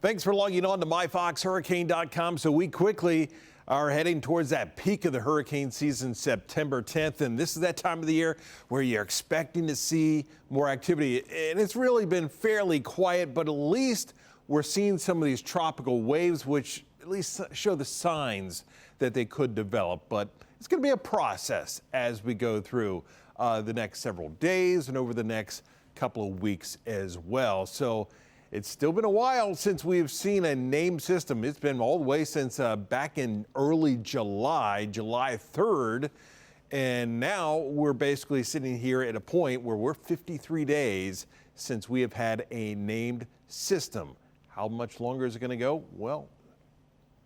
Thanks for logging on to MyFoxHurricane.com. So we quickly are heading towards that peak of the hurricane season, September 10th. And this is that time of the year where you're expecting to see more activity. And it's really been fairly quiet, but at least we're seeing some of these tropical waves, which at least show the signs that they could develop. But it's going to be a process as we go through the next several days and over the next couple of weeks as well. So it's still been a while since we've seen a named system. It's been all the way since back in early July 3rd. And now we're basically sitting here at a point where we're 53 days since we have had a named system. How much longer is it going to go? Well,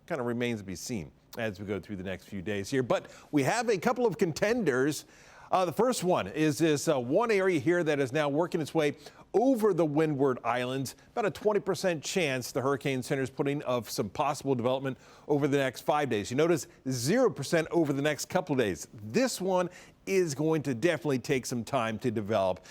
kind of remains to be seen as we go through the next few days here. But we have a couple of contenders. The first one is this one area here that is now working its way over the Windward Islands. About a 20% chance the Hurricane Center is putting of some possible development over the next 5 days. You notice 0% over the next couple of days. This one is going to definitely take some time to develop.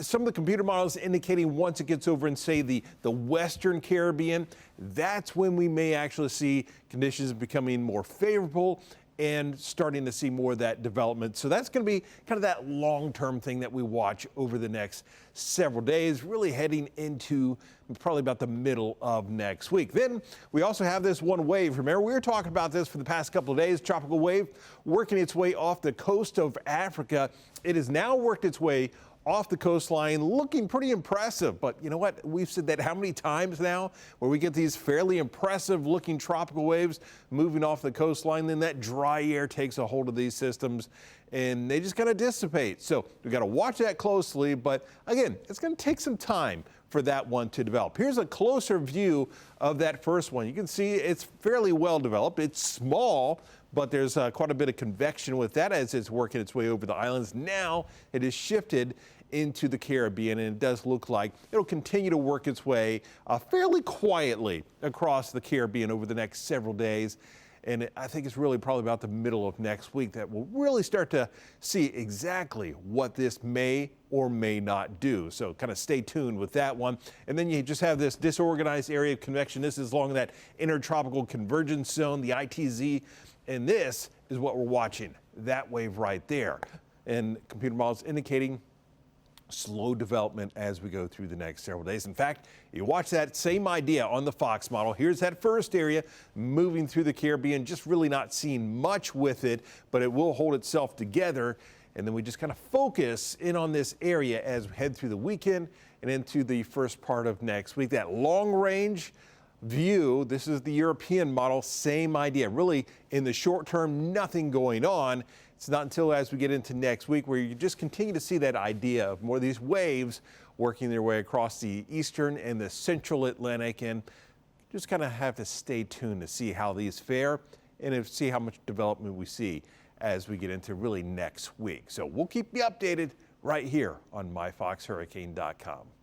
Some of the computer models indicating once it gets over in, say, the Western Caribbean, that's when we may actually see conditions becoming more favorable and starting to see more of that development. So that's going to be kind of that long-term thing that we watch over the next several days, really heading into probably about the middle of next week. Then we also have this one wave. Remember, we were talking about this for the past couple of days, tropical wave working its way off the coast of Africa. It has now worked its way off the coastline, looking pretty impressive. But you know what? We've said that how many times now, where we get these fairly impressive looking tropical waves moving off the coastline, then that dry air takes a hold of these systems and they just kind of dissipate. So we've got to watch that closely. But again, it's going to take some time for that one to develop. Here's a closer view of that first one. You can see it's fairly well developed. It's small, but there's quite a bit of convection with that as it's working its way over the islands. Now it is shifted into the Caribbean, and it does look like it'll continue to work its way fairly quietly across the Caribbean over the next several days. And I think it's really probably about the middle of next week that we'll really start to see exactly what this may or may not do. So kind of stay tuned with that one. And then you just have this disorganized area of convection. This is along that intertropical convergence zone, the ITZ. And this is what we're watching, that wave right there. And computer models indicating slow development as we go through the next several days. In fact, you watch that same idea on the Fox model. Here's that first area moving through the Caribbean, just really not seeing much with it, but it will hold itself together. And then we just kind of focus in on this area as we head through the weekend and into the first part of next week. That long range view, this is the European model, same idea. Really, in the short term, nothing going on. It's not until as we get into next week where you just continue to see that idea of more of these waves working their way across the eastern and the central Atlantic, and just kind of have to stay tuned to see how these fare and to see how much development we see as we get into really next week. So we'll keep you updated right here on MyFoxHurricane.com.